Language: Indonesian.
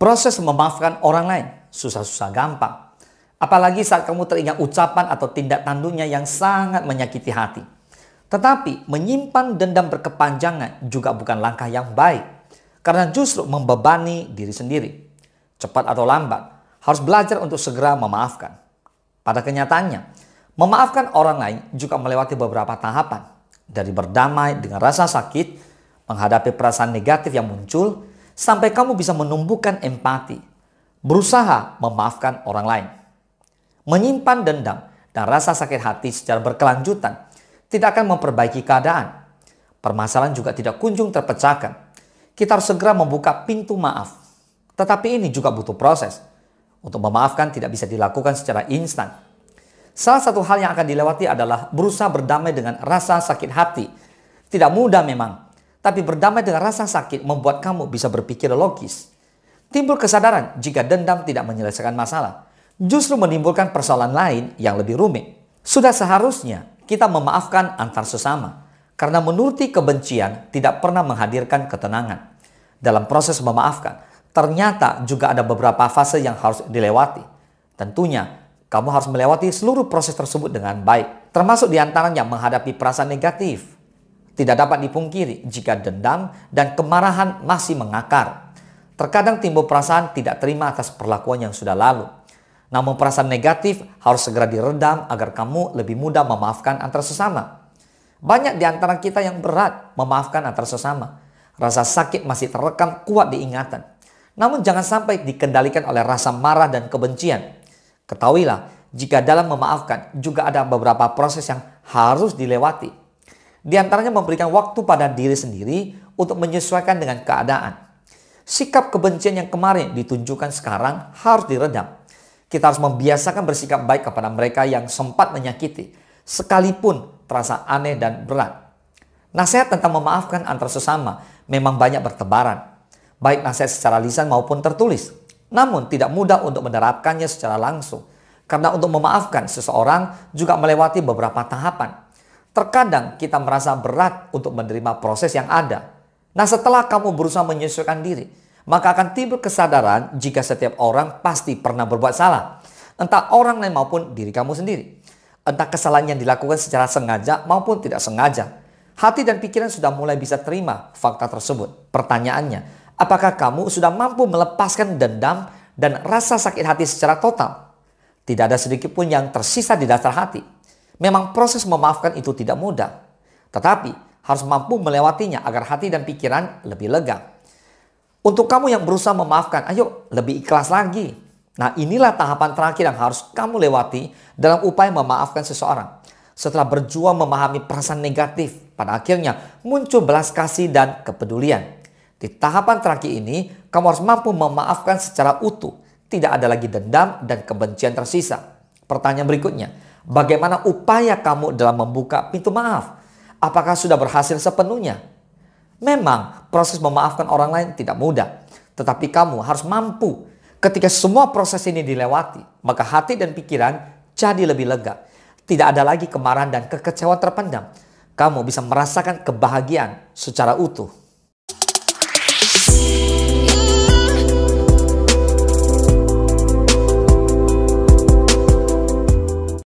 Proses memaafkan orang lain susah-susah gampang. Apalagi saat kamu teringat ucapan atau tindak tanduknya yang sangat menyakiti hati. Tetapi menyimpan dendam berkepanjangan juga bukan langkah yang baik. Karena justru membebani diri sendiri. Cepat atau lambat, harus belajar untuk segera memaafkan. Pada kenyataannya, memaafkan orang lain juga melewati beberapa tahapan. Dari berdamai dengan rasa sakit, menghadapi perasaan negatif yang muncul, sampai kamu bisa menumbuhkan empati, berusaha memaafkan orang lain. Menyimpan dendam dan rasa sakit hati secara berkelanjutan tidak akan memperbaiki keadaan. Permasalahan juga tidak kunjung terpecahkan. Kita harus segera membuka pintu maaf. Tetapi ini juga butuh proses. Untuk memaafkan tidak bisa dilakukan secara instan. Salah satu hal yang akan dilewati adalah berusaha berdamai dengan rasa sakit hati. Tidak mudah memang. Tapi berdamai dengan rasa sakit membuat kamu bisa berpikir logis. Timbul kesadaran jika dendam tidak menyelesaikan masalah. Justru menimbulkan persoalan lain yang lebih rumit. Sudah seharusnya kita memaafkan antar sesama. Karena menuruti kebencian tidak pernah menghadirkan ketenangan. Dalam proses memaafkan, ternyata juga ada beberapa fase yang harus dilewati. Tentunya, kamu harus melewati seluruh proses tersebut dengan baik. Termasuk diantaranya menghadapi perasaan negatif. Tidak dapat dipungkiri jika dendam dan kemarahan masih mengakar. Terkadang timbul perasaan tidak terima atas perlakuan yang sudah lalu. Namun perasaan negatif harus segera diredam agar kamu lebih mudah memaafkan antar sesama. Banyak di antara kita yang berat memaafkan antar sesama. Rasa sakit masih terekam kuat di ingatan. Namun jangan sampai dikendalikan oleh rasa marah dan kebencian. Ketahuilah, jika dalam memaafkan juga ada beberapa proses yang harus dilewati. Di antaranya memberikan waktu pada diri sendiri untuk menyesuaikan dengan keadaan. Sikap kebencian yang kemarin ditunjukkan sekarang harus diredam. Kita harus membiasakan bersikap baik kepada mereka yang sempat menyakiti, sekalipun terasa aneh dan berat. Nasihat tentang memaafkan antar sesama memang banyak bertebaran, baik nasihat secara lisan maupun tertulis. Namun tidak mudah untuk menerapkannya secara langsung, karena untuk memaafkan seseorang juga melewati beberapa tahapan. Terkadang kita merasa berat untuk menerima proses yang ada. Nah, setelah kamu berusaha menyesuaikan diri, maka akan timbul kesadaran jika setiap orang pasti pernah berbuat salah. Entah orang lain maupun diri kamu sendiri. Entah kesalahan yang dilakukan secara sengaja maupun tidak sengaja. Hati dan pikiran sudah mulai bisa terima fakta tersebut. Pertanyaannya, apakah kamu sudah mampu melepaskan dendam dan rasa sakit hati secara total? Tidak ada sedikit pun yang tersisa di dasar hati. Memang proses memaafkan itu tidak mudah, tetapi harus mampu melewatinya agar hati dan pikiran lebih lega. Untuk kamu yang berusaha memaafkan, ayo lebih ikhlas lagi. Nah, inilah tahapan terakhir yang harus kamu lewati dalam upaya memaafkan seseorang. Setelah berjuang memahami perasaan negatif, pada akhirnya muncul belas kasih dan kepedulian. Di tahapan terakhir ini, kamu harus mampu memaafkan secara utuh. Tidak ada lagi dendam dan kebencian tersisa. Pertanyaan berikutnya, bagaimana upaya kamu dalam membuka pintu maaf? Apakah sudah berhasil sepenuhnya? Memang proses memaafkan orang lain tidak mudah. Tetapi kamu harus mampu. Ketika semua proses ini dilewati, maka hati dan pikiran jadi lebih lega. Tidak ada lagi kemarahan dan kekecewaan terpendam. Kamu bisa merasakan kebahagiaan secara utuh.